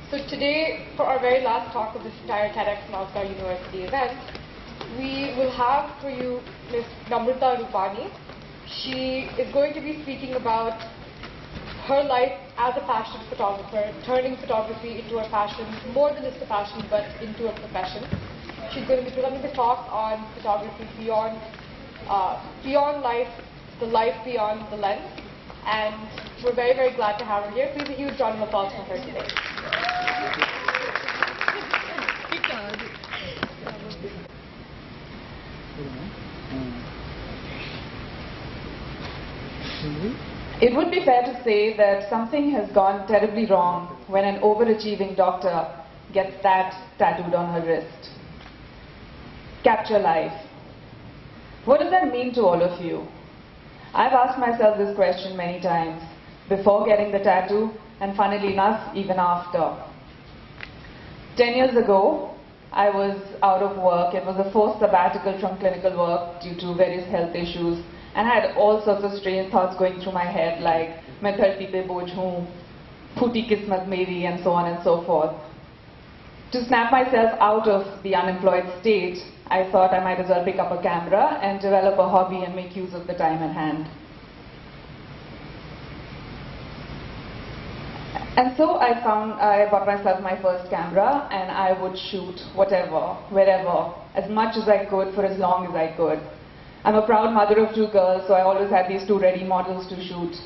So today, for our very last talk of this entire TEDxNalsarUniversity event, we will have for you Ms. Namrata Rupani. She is going to be speaking about her life as a passion photographer, turning photography into a passion, more than just a passion, but into a profession. She's going to be presenting a talk on photography beyond life, the life beyond the lens. And we're very, very glad to have her here. Please a huge round of applause for her today. It would be fair to say that something has gone terribly wrong when an overachieving doctor gets that tattooed on her wrist. Capture life. What does that mean to all of you? I've asked myself this question many times, before getting the tattoo, and funnily enough, even after. 10 years ago, I was out of work. It was a forced sabbatical from clinical work due to various health issues, and I had all sorts of strange thoughts going through my head, like, main dharti pe boj hoon, phuti kismat meri, and so on and so forth. To snap myself out of the unemployed state, I thought I might as well pick up a camera and develop a hobby and make use of the time at hand. And so I bought myself my first camera, and I would shoot whatever, wherever, as much as I could for as long as I could. I'm a proud mother of 2 girls, so I always had these 2 ready models to shoot.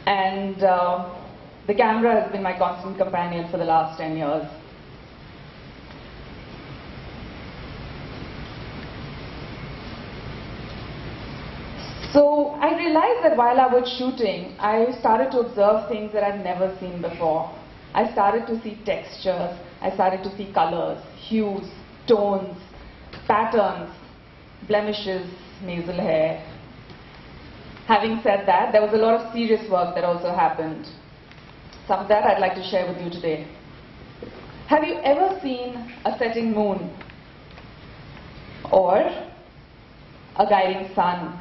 And the camera has been my constant companion for the last 10 years. So I realized that while I was shooting, I started to observe things that I'd never seen before. I started to see textures, I started to see colors, hues, tones, patterns, blemishes, nasal hair. Having said that, there was a lot of serious work that also happened. Some of that I'd like to share with you today. Have you ever seen a setting moon? Or a guiding sun?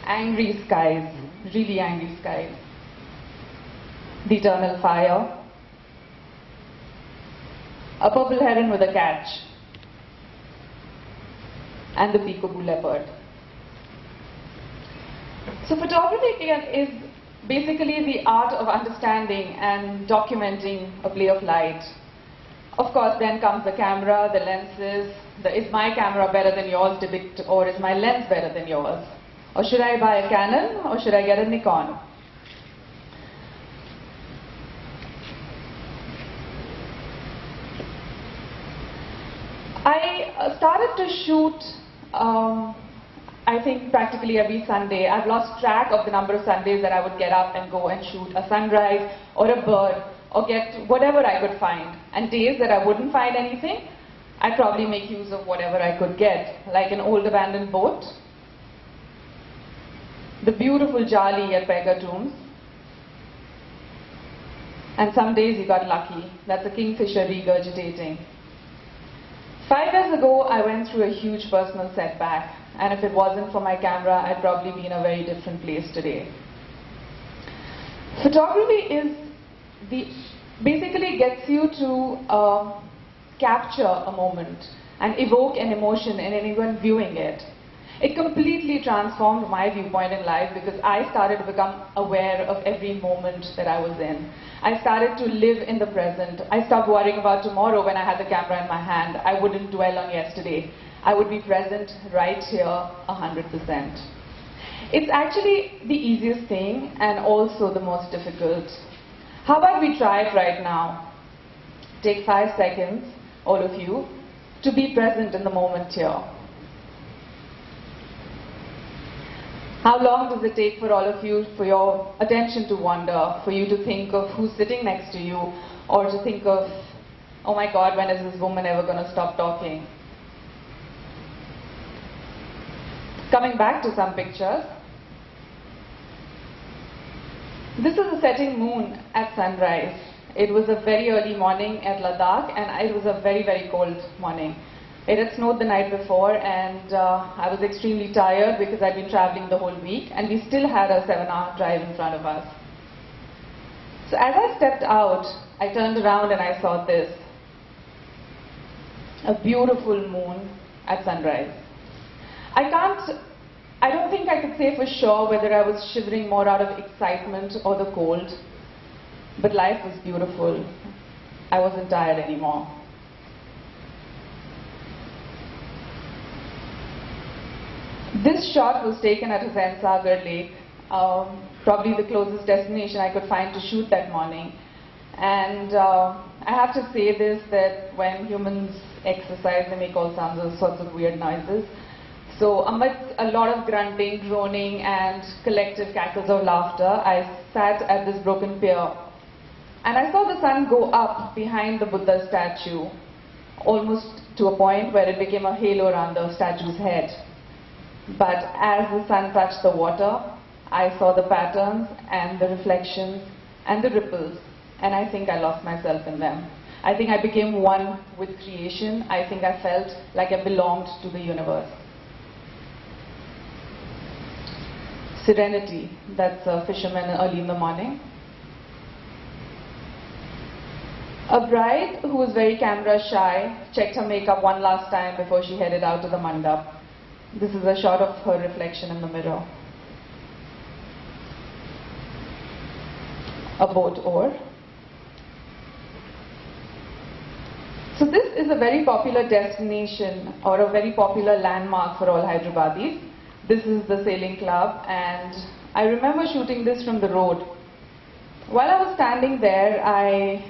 Angry skies, really angry skies. The eternal fire. A purple heron with a catch. And the peekaboo leopard. So photography is basically the art of understanding and documenting a play of light. Of course, then comes the camera, the lenses. Is my camera better than yours, depict, or is my lens better than yours? Or should I buy a Canon, or should I get a Nikon? I started to shoot, I think practically every Sunday. I've lost track of the number of Sundays that I would get up and go and shoot a sunrise or a bird or get whatever I could find. And days that I wouldn't find anything, I'd probably make use of whatever I could get, like an old abandoned boat, the beautiful Jali at Pega Tombs, and some days you got lucky. That's a kingfisher regurgitating. 5 years ago, I went through a huge personal setback, and if it wasn't for my camera, I'd probably be in a very different place today. Photography basically gets you to capture a moment and evoke an emotion in anyone viewing it. It completely transformed my viewpoint in life because I started to become aware of every moment that I was in. I started to live in the present. I stopped worrying about tomorrow when I had the camera in my hand. I wouldn't dwell on yesterday. I would be present right here 100%. It's actually the easiest thing and also the most difficult. How about we try it right now? Take 5 seconds, all of you, to be present in the moment here. How long does it take for all of you, for your attention to wander, for you to think of who's sitting next to you, or to think of, oh my God, when is this woman ever going to stop talking? Coming back to some pictures. This is a setting moon at sunrise. It was a very early morning at Ladakh, and it was a very, very cold morning. It had snowed the night before, and I was extremely tired because I'd been traveling the whole week, and we still had a 7-hour drive in front of us. So as I stepped out, I turned around and I saw this. A beautiful moon at sunrise. I don't think I could say for sure whether I was shivering more out of excitement or the cold, but life was beautiful. I wasn't tired anymore. This shot was taken at Husain Lake, probably the closest destination I could find to shoot that morning. And I have to say this, that when humans exercise, they make all sorts of weird noises. So amidst a lot of grunting, groaning and collective cackles of laughter, I sat at this broken pier. And I saw the sun go up behind the Buddha statue, almost to a point where it became a halo around the statue's head. But as the sun touched the water, I saw the patterns and the reflections and the ripples, and I think I lost myself in them. I think I became one with creation. I think I felt like I belonged to the universe. Serenity, that's a fisherman early in the morning. A bride who was very camera shy checked her makeup one last time before she headed out to the mandap. This is a shot of her reflection in the mirror. A boat oar. So this is a very popular destination or a very popular landmark for all Hyderabadis. This is the sailing club, and I remember shooting this from the road. While I was standing there, I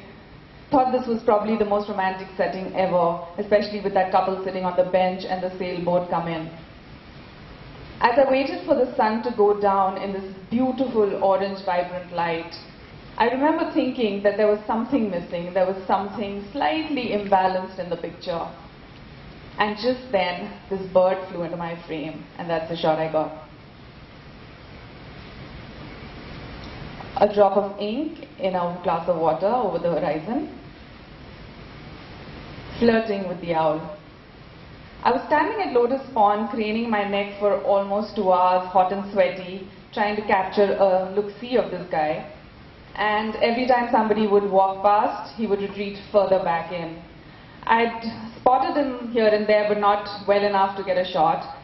thought this was probably the most romantic setting ever, especially with that couple sitting on the bench and the sailboat come in. As I waited for the sun to go down in this beautiful orange vibrant light, I remember thinking that there was something missing, there was something slightly imbalanced in the picture. And just then, this bird flew into my frame, and that's the shot I got. A drop of ink in a glass of water over the horizon. Flirting with the owl. I was standing at Lotus Pond, craning my neck for almost 2 hours, hot and sweaty, trying to capture a look-see of this guy. And every time somebody would walk past, he would retreat further back in. I'd spotted him here and there, but not well enough to get a shot.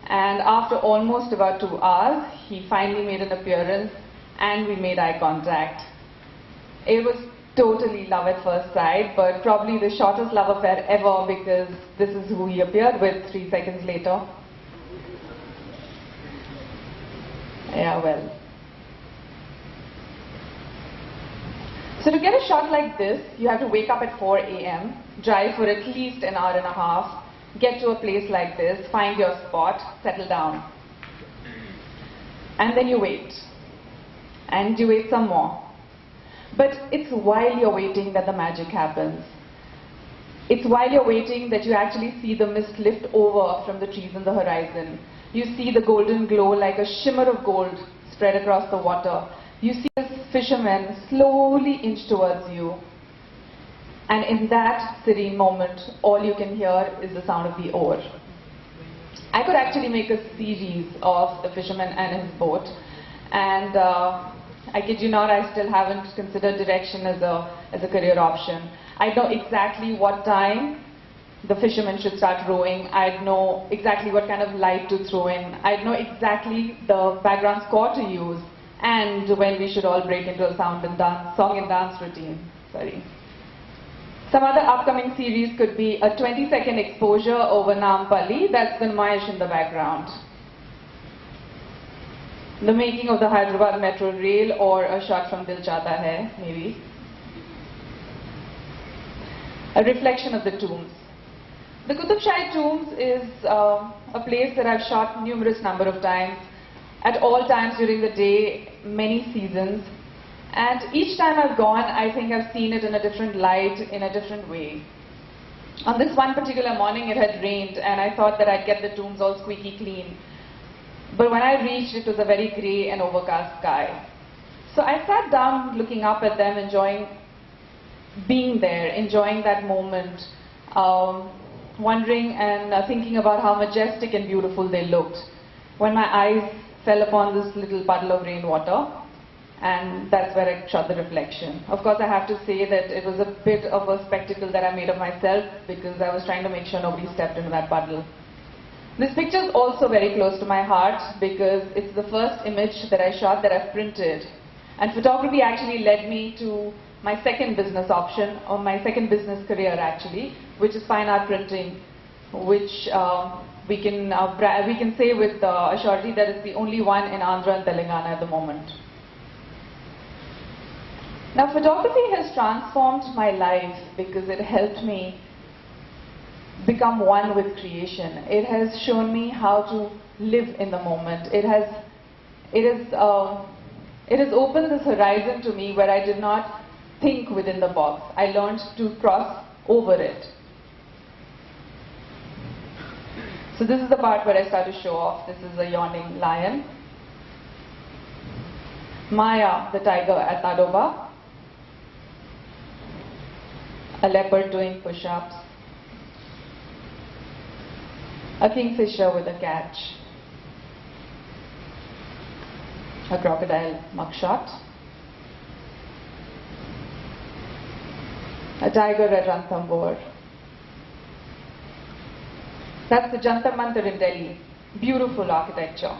And after almost about 2 hours, he finally made an appearance, and we made eye contact. It was totally love at first sight, but probably the shortest love affair ever, because this is who he appeared with 3 seconds later. Yeah, well. So to get a shot like this, you have to wake up at 4 a.m., drive for at least an hour and a half, get to a place like this, find your spot, settle down. And then you wait. And you wait some more. But it's while you're waiting that the magic happens. It's while you're waiting that you actually see the mist lift over from the trees on the horizon. You see the golden glow like a shimmer of gold spread across the water. You see this fisherman slowly inch towards you. And in that serene moment, all you can hear is the sound of the oar. I could actually make a series of the fisherman and his boat. And I kid you not, I still haven't considered direction as a career option. I know exactly what time the fisherman should start rowing. I'd know exactly what kind of light to throw in. I'd know exactly the background score to use, and when we should all break into a song and dance routine. Sorry. Some other upcoming series could be a 20-second exposure over Nampally, that's the Namayish in the background. The making of the Hyderabad Metro Rail, or a shot from Dil Chahta Hai, maybe. A reflection of the tombs. The Qutub Shahi tombs is a place that I've shot numerous number of times, at all times during the day, many seasons. And each time I've gone, I think I've seen it in a different light, in a different way. On this one particular morning, it had rained, and I thought that I'd get the tombs all squeaky clean. But when I reached, it was a very grey and overcast sky. So I sat down looking up at them, enjoying being there, enjoying that moment, wondering and thinking about how majestic and beautiful they looked. When my eyes fell upon this little puddle of rainwater, and that's where I shot the reflection. Of course, I have to say that it was a bit of a spectacle that I made of myself because I was trying to make sure nobody stepped into that puddle. This picture is also very close to my heart because it's the first image that I shot that I've printed. And photography actually led me to my second business option, or my second business career actually, which is fine art printing, which we can say with a surety that it's the only one in Andhra and Telangana at the moment. Now, photography has transformed my life because it helped me become one with creation. It has shown me how to live in the moment. It has opened this horizon to me where I did not think within the box. I learned to cross over it. So this is the part where I start to show off. This is a yawning lion. Maya, the tiger at Tadoba. A leopard doing push-ups. A kingfisher with a catch. A crocodile mugshot. A tiger at Ranthambore. That's the Jantar Mantar in Delhi. Beautiful architecture.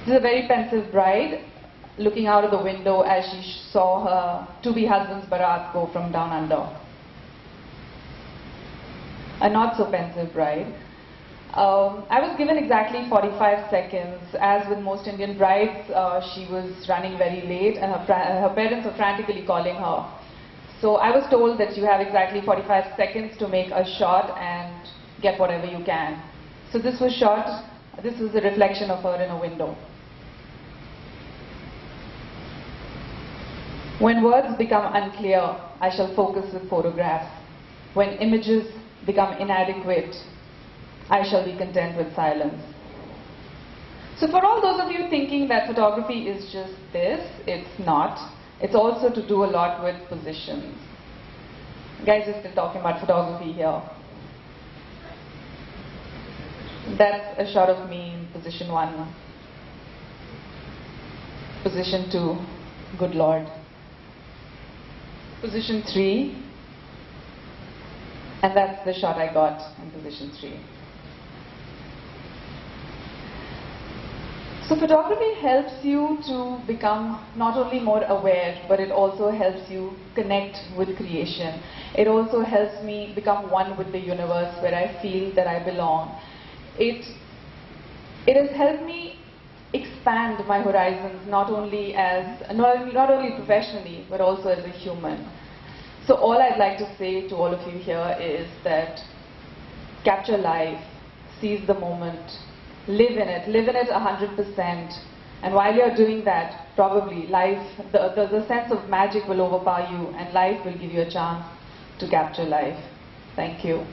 This is a very pensive bride looking out of the window as she saw her to-be husband's barat go from down under. A not so pensive bride. I was given exactly 45 seconds. As with most Indian brides, she was running very late and her parents were frantically calling her. So I was told that you have exactly 45 seconds to make a shot and get whatever you can. So this was shot. This is a reflection of her in a window. When words become unclear, I shall focus with photographs. When images become inadequate, I shall be content with silence. So for all those of you thinking that photography is just this, it's not. It's also to do a lot with positions. Guys are still talking about photography here. That's a shot of me in position 1. Position 2, good Lord. Position 3, and that's the shot I got in position 3. So photography helps you to become not only more aware, but it also helps you connect with creation. It also helps me become one with the universe where I feel that I belong. It has helped me expand my horizons not only professionally, but also as a human. So all I'd like to say to all of you here is that capture life, seize the moment, live in it 100%. And while you're doing that, probably life, the sense of magic will overpower you and life will give you a chance to capture life. Thank you.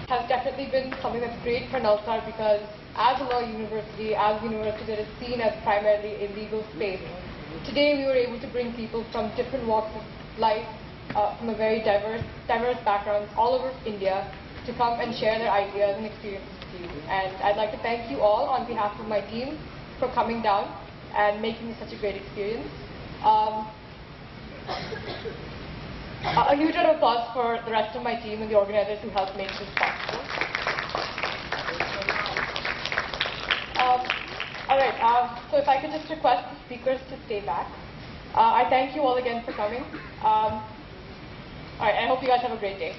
Has definitely been something that's great for NALSAR because as a law university, as a university that is seen as primarily a legal space, today we were able to bring people from different walks of life, from a very diverse backgrounds all over India to come and share their ideas and experiences with you. And I'd like to thank you all on behalf of my team for coming down and making this such a great experience. A huge round of applause for the rest of my team and the organizers who helped make this possible. Alright, so if I could just request the speakers to stay back. I thank you all again for coming. Alright, I hope you guys have a great day.